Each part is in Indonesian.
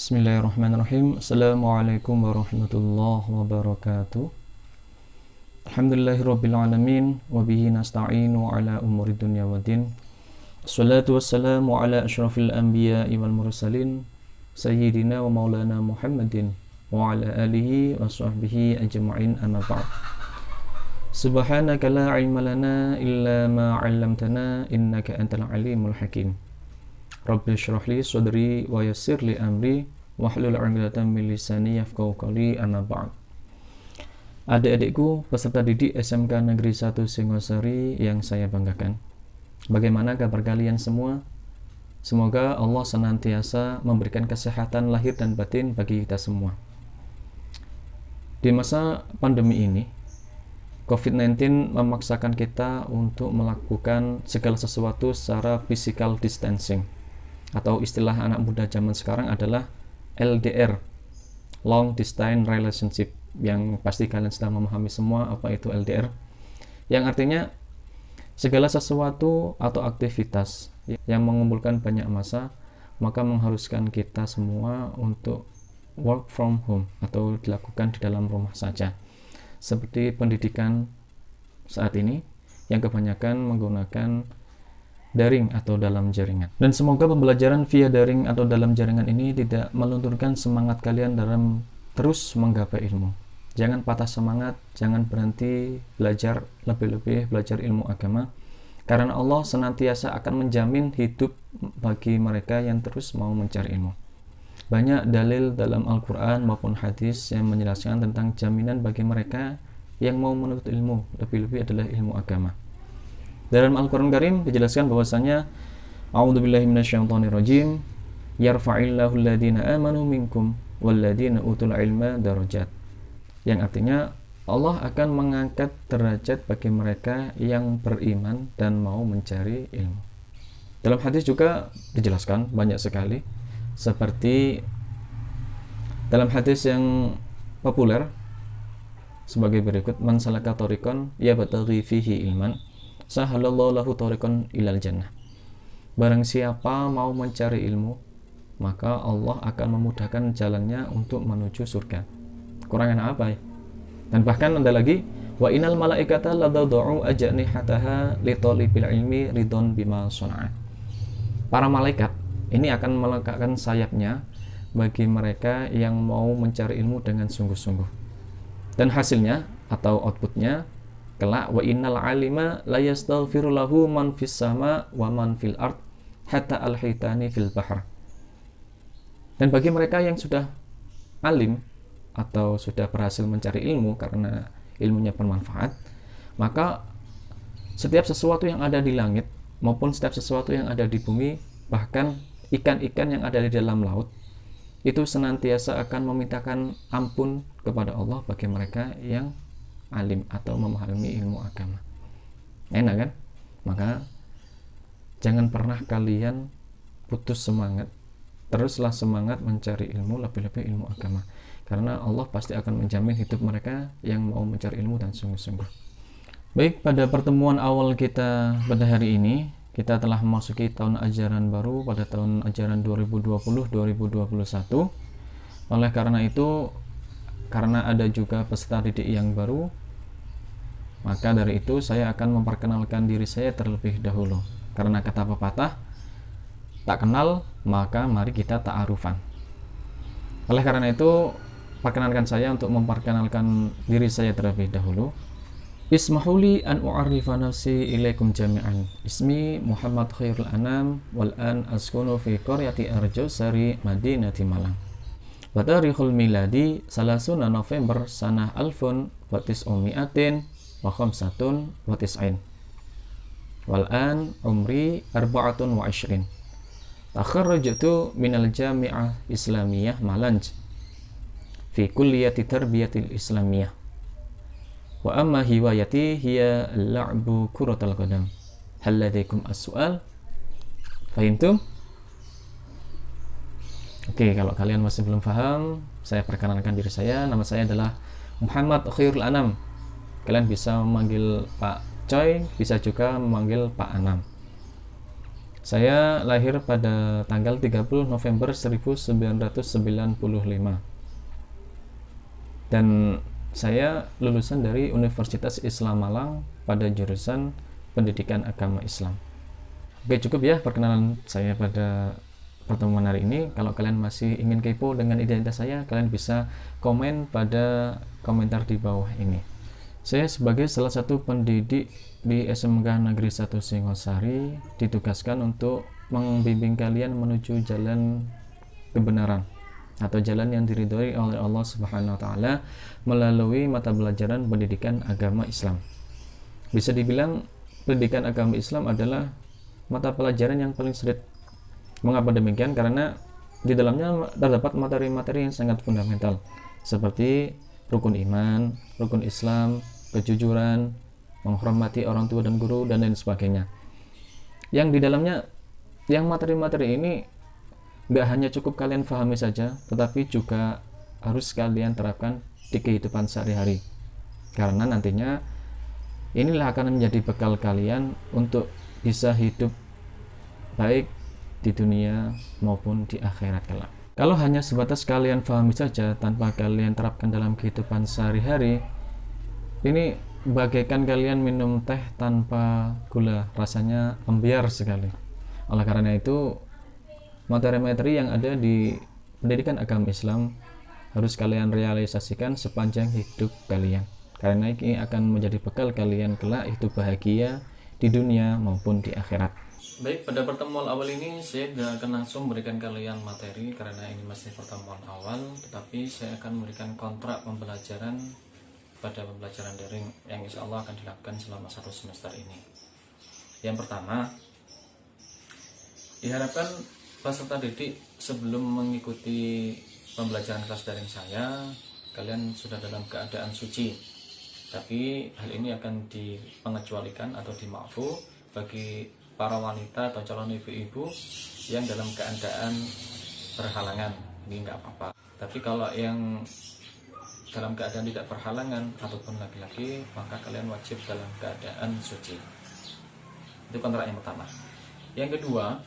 Bismillahirrahmanirrahim. Assalamualaikum warahmatullahi wabarakatuh. Alhamdulillahirabbil alamin wa bihi nasta'inu ala umuri dunya waddin. Assalatu wassalamu ala asyrafil anbiya'i wal mursalin sayyidina wa maulana Muhammadin wa ala alihi wa sahbihi ajma'in, amma ba'd. Subhanaka la ilma lana illa ma 'allamtana innaka antal alimul hakim. Rabbi shrah li sadri wa yassir li amri wahlul 'uqdatam min lisani yafqahu qawli, amma ba'd. Adik-adikku peserta didik SMK Negeri 1 Singosari yang saya banggakan, bagaimana kabar kalian semua? Semoga Allah senantiasa memberikan kesehatan lahir dan batin bagi kita semua. Di masa pandemi ini, COVID-19 memaksakan kita untuk melakukan segala sesuatu secara physical distancing, atau istilah anak muda zaman sekarang adalah LDR, Long Distance Relationship, yang pasti kalian sudah memahami semua apa itu LDR, yang artinya segala sesuatu atau aktivitas yang mengumpulkan banyak massa maka mengharuskan kita semua untuk work from home atau dilakukan di dalam rumah saja, seperti pendidikan saat ini yang kebanyakan menggunakan daring atau dalam jaringan. Dan semoga pembelajaran via daring atau dalam jaringan ini tidak melunturkan semangat kalian dalam terus menggapai ilmu. Jangan patah semangat, jangan berhenti belajar, lebih-lebih belajar ilmu agama, karena Allah senantiasa akan menjamin hidup bagi mereka yang terus mau mencari ilmu. Banyak dalil dalam Al-Quran maupun hadis yang menjelaskan tentang jaminan bagi mereka yang mau menuntut ilmu, lebih-lebih adalah ilmu agama. Dalam Al-Quran Karim dijelaskan bahwasanya A'udzubillahi minasyaitonirrajim, yarfa'illahu alladhina amanu minkum walladhina utul ilma darajat, yang artinya Allah akan mengangkat derajat bagi mereka yang beriman dan mau mencari ilmu. Dalam hadis juga dijelaskan banyak sekali, seperti dalam hadis yang populer sebagai berikut: man salaka thariqan yabtaghi fihi ilman sahalallahu lahu thariqan ilal jannah. Barang siapa mau mencari ilmu, maka Allah akan memudahkan jalannya untuk menuju surga. Kurangan apa ya? Dan bahkan ada lagi, wa innal malaikata ladadau ajnihataha li talibil ilmi ridon bima sana'a. Para malaikat ini akan meletakkan sayapnya bagi mereka yang mau mencari ilmu dengan sungguh-sungguh. Dan hasilnya atau outputnya kelak, wa innal alima la yastaghfiru lahu man fis sama wa man fil ard hatta al-hitani fil bahr. Dan bagi mereka yang sudah alim atau sudah berhasil mencari ilmu karena ilmunya bermanfaat, maka setiap sesuatu yang ada di langit maupun setiap sesuatu yang ada di bumi, bahkan ikan-ikan yang ada di dalam laut, itu senantiasa akan memintakan ampun kepada Allah bagi mereka yang alim atau memahami ilmu agama. Enak kan? Maka jangan pernah kalian putus semangat, teruslah semangat mencari ilmu, lebih-lebih ilmu agama, karena Allah pasti akan menjamin hidup mereka yang mau mencari ilmu dan sungguh-sungguh. Baik, pada pertemuan awal kita pada hari ini, kita telah memasuki tahun ajaran baru pada tahun ajaran 2020-2021. Oleh karena itu, karena ada juga peserta didik yang baru, maka dari itu saya akan memperkenalkan diri saya terlebih dahulu. Karena kata pepatah, tak kenal maka mari kita ta'arufan. Oleh karena itu, perkenalkan saya untuk memperkenalkan diri saya terlebih dahulu. Ismahuli an u'arrifa nafsi ilaikum jami'an. Ismi Muhammad Khairul Anam, wal an askunu fi qaryati Arjosari, Madinati Malang. Wa tarikhul miladi salasuna November sanah alfun wa tis'umi'atin wa khamsatun wa tis'in. Wal an umri arba'atun wa ishrin. Takharrajtu minal jami'ah islamiyah Malanj fi kulliyati tarbiyatil islamiyah. Wa amma hiwayati hiya la'bu kuratal qadam. Hal ladaikum as-su'al? Fahimtum? Oke, kalau kalian masih belum paham, saya perkenalkan diri saya. Nama saya adalah Muhammad Khairul Anam. Kalian bisa memanggil Pak Coy, bisa juga memanggil Pak Anam. Saya lahir pada tanggal 30 November 1995 dan saya lulusan dari Universitas Islam Malang pada jurusan Pendidikan Agama Islam. Oke, cukup ya perkenalan saya pada pertemuan hari ini. Kalau kalian masih ingin kepo dengan identitas saya, kalian bisa komen pada komentar di bawah ini. Saya sebagai salah satu pendidik di SMK Negeri 1 Singosari ditugaskan untuk membimbing kalian menuju jalan kebenaran atau jalan yang diridhoi oleh Allah Subhanahu wa taala melalui mata pelajaran pendidikan agama Islam. Bisa dibilang pendidikan agama Islam adalah mata pelajaran yang paling sulit. Mengapa demikian? Karena di dalamnya terdapat materi-materi yang sangat fundamental seperti rukun iman, rukun Islam, kejujuran, menghormati orang tua dan guru, dan lain sebagainya. Yang di dalamnya, yang materi-materi ini gak hanya cukup kalian pahami saja, tetapi juga harus kalian terapkan di kehidupan sehari-hari. Karena nantinya inilah akan menjadi bekal kalian untuk bisa hidup baik di dunia maupun di akhirat kelak. Kalau hanya sebatas kalian pahami saja tanpa kalian terapkan dalam kehidupan sehari-hari, ini bagaikan kalian minum teh tanpa gula, rasanya ambiar sekali. Oleh karena itu, materi-materi yang ada di pendidikan agama Islam harus kalian realisasikan sepanjang hidup kalian, karena ini akan menjadi bekal kalian kelak hidup bahagia di dunia maupun di akhirat. Baik, pada pertemuan awal ini saya tidak akan langsung memberikan kalian materi karena ini masih pertemuan awal, tetapi saya akan memberikan kontrak pembelajaran pada pembelajaran daring yang insya Allah akan dilakukan selama 1 semester ini. Yang pertama, diharapkan peserta didik sebelum mengikuti pembelajaran kelas daring saya, kalian sudah dalam keadaan suci. Tapi hal ini akan dipengecualikan atau dimaafu bagi para wanita atau calon ibu-ibu yang dalam keadaan berhalangan. Ini nggak apa-apa. Tapi kalau yang dalam keadaan tidak berhalangan ataupun laki-laki, maka kalian wajib dalam keadaan suci. Itu kontrak yang pertama. Yang kedua,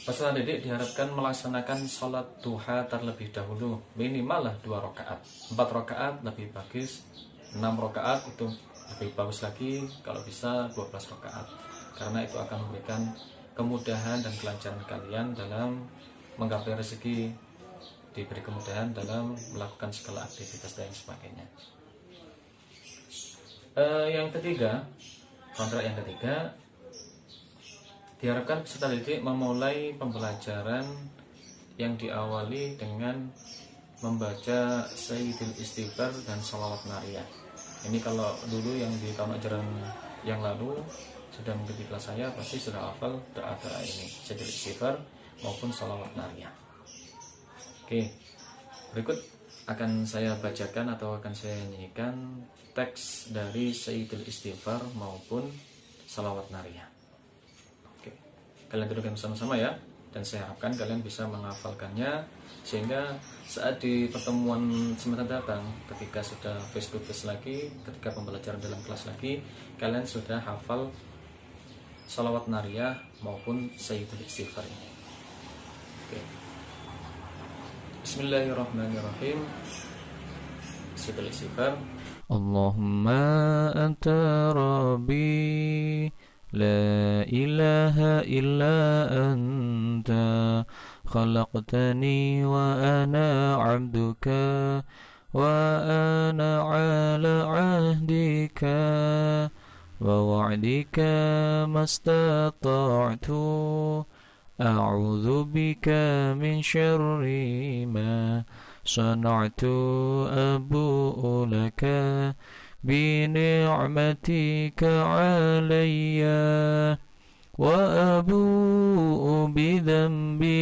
peserta didik diharapkan melaksanakan sholat duha terlebih dahulu, minimal lah 2 rakaat. 4 rakaat lebih bagus, 6 rakaat itu lebih bagus lagi, kalau bisa 12 rakaat. Karena itu akan memberikan kemudahan dan kelancaran kalian dalam menggapai rezeki, diberi kemudahan dalam melakukan segala aktivitas dan sebagainya. Yang ketiga, kontrak yang ketiga, diharapkan peserta didik memulai pembelajaran yang diawali dengan membaca Sayyidul Istighfar dan Shalawat Nariyah. Ini kalau dulu yang di tahun ajaran yang lalu sudah mengikuti kelas saya pasti sudah hafal doa-doa ini, Sayyidul Istighfar maupun Shalawat Nariyah. Oke, berikut akan saya bacakan atau akan saya nyanyikan teks dari Sayyidul Istighfar maupun Shalawat Nariyah. Oke, kalian dudukkan bersama-sama ya, dan saya harapkan kalian bisa menghafalkannya sehingga saat di pertemuan semester datang, ketika sudah face to face lagi, ketika pembelajaran dalam kelas lagi, kalian sudah hafal Shalawat Nariyah maupun Sayyidul Istighfar ini. Oke. Bismillahirrahmanirrahim. Sayyidul Istighfar. Allahumma anta rabbi la ilaha illa anta khalaqtani wa ana 'abduka wa ana 'ala 'ahdika wa wa'dika mastata'tu a'udzu bika min syarri ma sana'tu abu'u laka bi ni'matika 'alayya wa abu'u bi dhanbi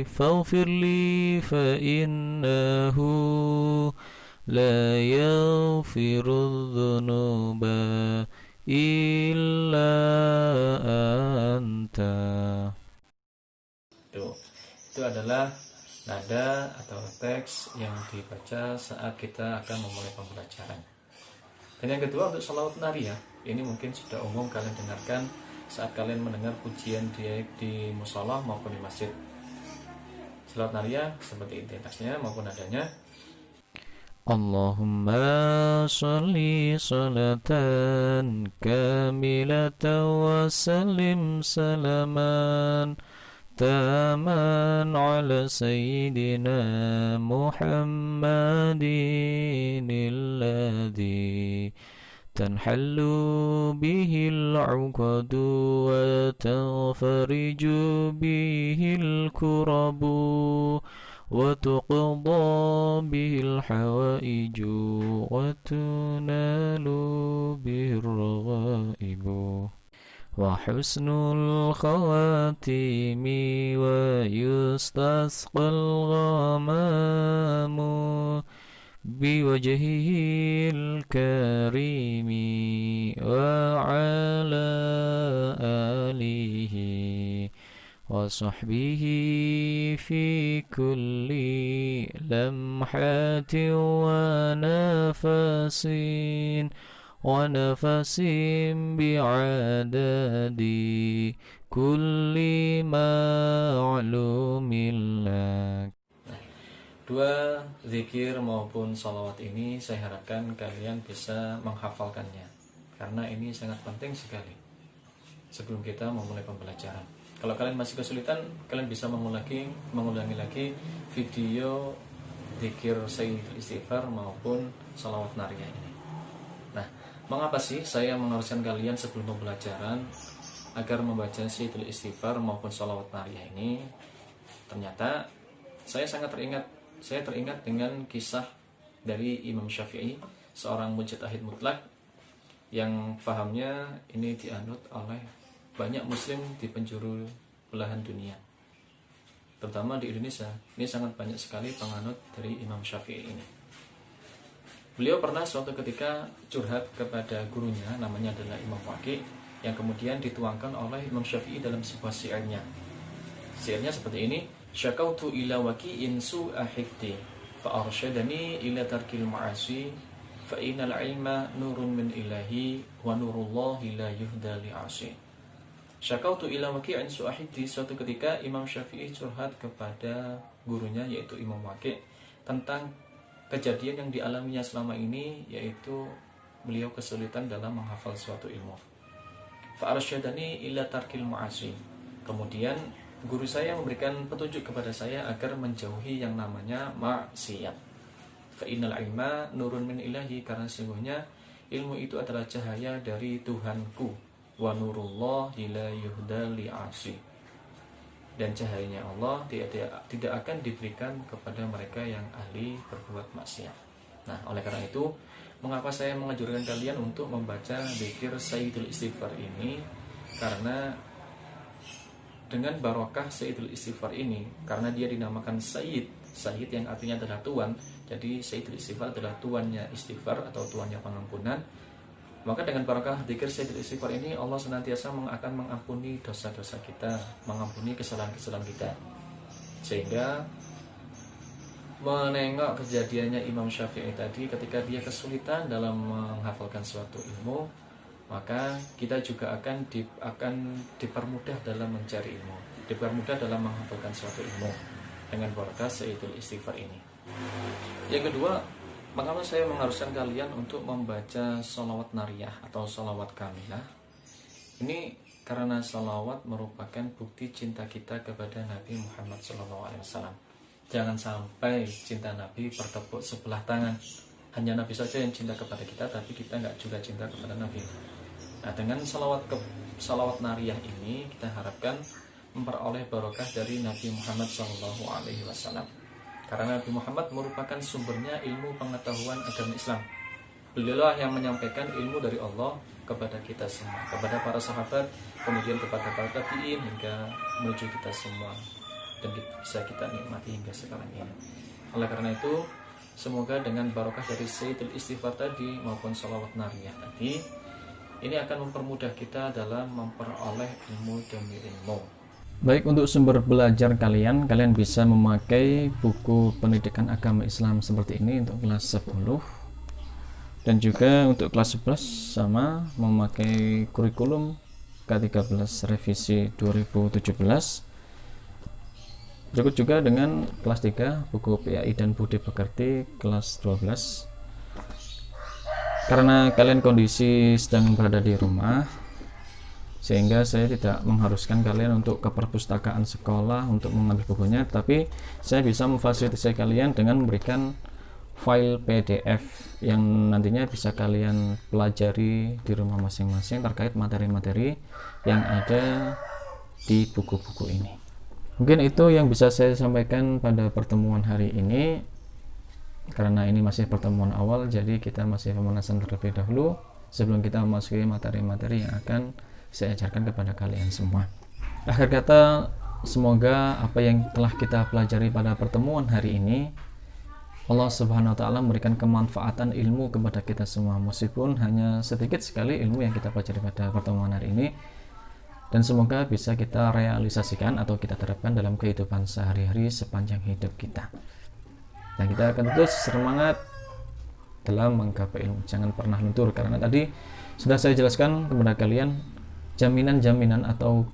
faghfir li fa innahu la yaghfirudz dzunuba illa anta. Itu adalah nada atau teks yang dibaca saat kita akan memulai pembelajaran. Dan yang kedua untuk Shalawat Nariyah, ini mungkin sudah umum kalian dengarkan saat kalian mendengar pujian di musola maupun di masjid. Selawat nariyah seperti intensitasnya maupun adanya. Allahumma sholli salatan kamilatan wa sallim salaman taman ala sayyidina Muhammadin alladhi tanhallu bihil uqadu wa tanfariju bihil kurabu wa tuqda bihil hawaiju wa tunalu bihir ghaibu wa husnul khawatimi wa yustasqal ghamamu biwajhihil karimi wa ala alihi wa sahbihi fi kulli lamhatin wa nafasin bi'adadi kulli ma'lumin lak. Dua zikir maupun salawat ini saya harapkan kalian bisa menghafalkannya, karena ini sangat penting sekali sebelum kita memulai pembelajaran. Kalau kalian masih kesulitan, kalian bisa mengulangi lagi video zikir Sayyidul Istighfar maupun salawat nariyah ini. Nah, mengapa sih saya mengharuskan kalian sebelum pembelajaran agar membaca Sayyidul Istighfar maupun salawat nariyah ini? Ternyata saya teringat dengan kisah dari Imam Syafi'i, seorang mujtahid mutlak yang pahamnya ini dianut oleh banyak muslim di penjuru belahan dunia, terutama di Indonesia. Ini sangat banyak sekali penganut dari Imam Syafi'i ini. Beliau pernah suatu ketika curhat kepada gurunya, namanya adalah Imam Waqi', yang kemudian dituangkan oleh Imam Syafi'i dalam sebuah syairnya. Syairnya seperti ini: syakautu ila waqi'in su'a hifdi fa arsyadani ila tarkil ma'asi fa innal ilma nurun min ilahi wa nurullahi la yuhda li'asi. Syakautu ila waqi'in su'a hifdi. Suatu ketika Imam Syafi'i curhat kepada gurunya, yaitu Imam Waqi', tentang kejadian yang dialaminya selama ini, yaitu beliau kesulitan dalam menghafal suatu ilmu. Fa arsyadani ila tarkil ma'asi. Kemudian guru saya memberikan petunjuk kepada saya agar menjauhi yang namanya maksiat. Fa innal ilma nurun min ilahi, karena sesungguhnya ilmu itu adalah cahaya dari Tuhanku. Wa nurullahi la yuhda li'asi, dan cahayanya Allah tidak akan diberikan kepada mereka yang ahli berbuat maksiat. Nah, oleh karena itu, mengapa saya menganjurkan kalian untuk membaca zikir Sayyidul Istighfar ini? Karena dengan barokah Sayyidul Istighfar ini, karena dia dinamakan Sayyid yang artinya adalah tuan, jadi Sayyidul Istighfar adalah tuannya istighfar atau tuannya pengampunan. Maka dengan barokah zikir Sayyidul Istighfar ini, Allah senantiasa akan mengampuni dosa-dosa kita, mengampuni kesalahan-kesalahan kita. Sehingga menengok kejadiannya Imam Syafi'i tadi, ketika dia kesulitan dalam menghafalkan suatu ilmu, maka kita juga akan dipermudah dalam mencari ilmu, dipermudah dalam menghafalkan suatu ilmu dengan barokah Sayyidul Istighfar ini. Yang kedua, mengapa saya mengharuskan kalian untuk membaca sholawat nariyah atau sholawat kamilah? Ini karena sholawat merupakan bukti cinta kita kepada Nabi Muhammad SAW. Jangan sampai cinta Nabi bertepuk sebelah tangan. Hanya Nabi saja yang cinta kepada kita, tapi kita nggak juga cinta kepada Nabi. Nah, dengan salawat nariyah ini kita harapkan memperoleh barokah dari Nabi Muhammad SAW. Karena Nabi Muhammad merupakan sumbernya ilmu pengetahuan agama Islam. Beliaulah yang menyampaikan ilmu dari Allah kepada kita semua, kepada para sahabat, kemudian kepada para tabi'in, hingga menuju kita semua, dan bisa kita nikmati hingga sekarang ini. Oleh karena itu, semoga dengan barokah dari Sayyidul Istighfar tadi maupun sholawat nariyah tadi, ini akan mempermudah kita dalam memperoleh ilmu demi ilmu. Baik, untuk sumber belajar kalian bisa memakai buku pendidikan agama Islam seperti ini untuk kelas 10, dan juga untuk kelas 11 sama memakai kurikulum K13 revisi 2017. Berikut juga dengan kelas 3 buku PAI dan Budi Pekerti kelas 12. Karena kalian kondisi sedang berada di rumah, sehingga saya tidak mengharuskan kalian untuk ke perpustakaan sekolah untuk mengambil bukunya, tapi saya bisa memfasilitasi kalian dengan memberikan file PDF yang nantinya bisa kalian pelajari di rumah masing-masing terkait materi-materi yang ada di buku-buku ini. Mungkin itu yang bisa saya sampaikan pada pertemuan hari ini. Karena ini masih pertemuan awal, jadi kita masih pemanasan terlebih dahulu sebelum kita memasuki materi-materi yang akan saya ajarkan kepada kalian semua. Akhir kata, semoga apa yang telah kita pelajari pada pertemuan hari ini, Allah Subhanahu wa Ta'ala memberikan kemanfaatan ilmu kepada kita semua, meskipun hanya sedikit sekali ilmu yang kita pelajari pada pertemuan hari ini, dan semoga bisa kita realisasikan atau kita terapkan dalam kehidupan sehari-hari sepanjang hidup kita. Dan kita akan terus semangat dalam menggapai ilmu, jangan pernah luntur, karena tadi sudah saya jelaskan kepada kalian jaminan-jaminan atau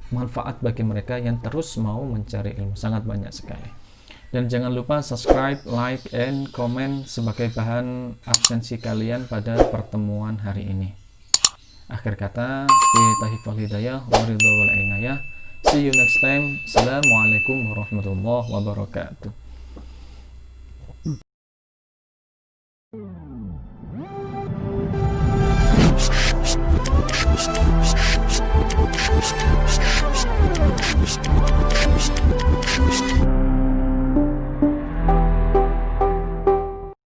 manfaat bagi mereka yang terus mau mencari ilmu, sangat banyak sekali. Dan jangan lupa subscribe, like, and comment sebagai bahan absensi kalian pada pertemuan hari ini. Akhir kata, billahil hidayah wa ridha wal inayah. See you next time. Assalamualaikum warahmatullahi wabarakatuh.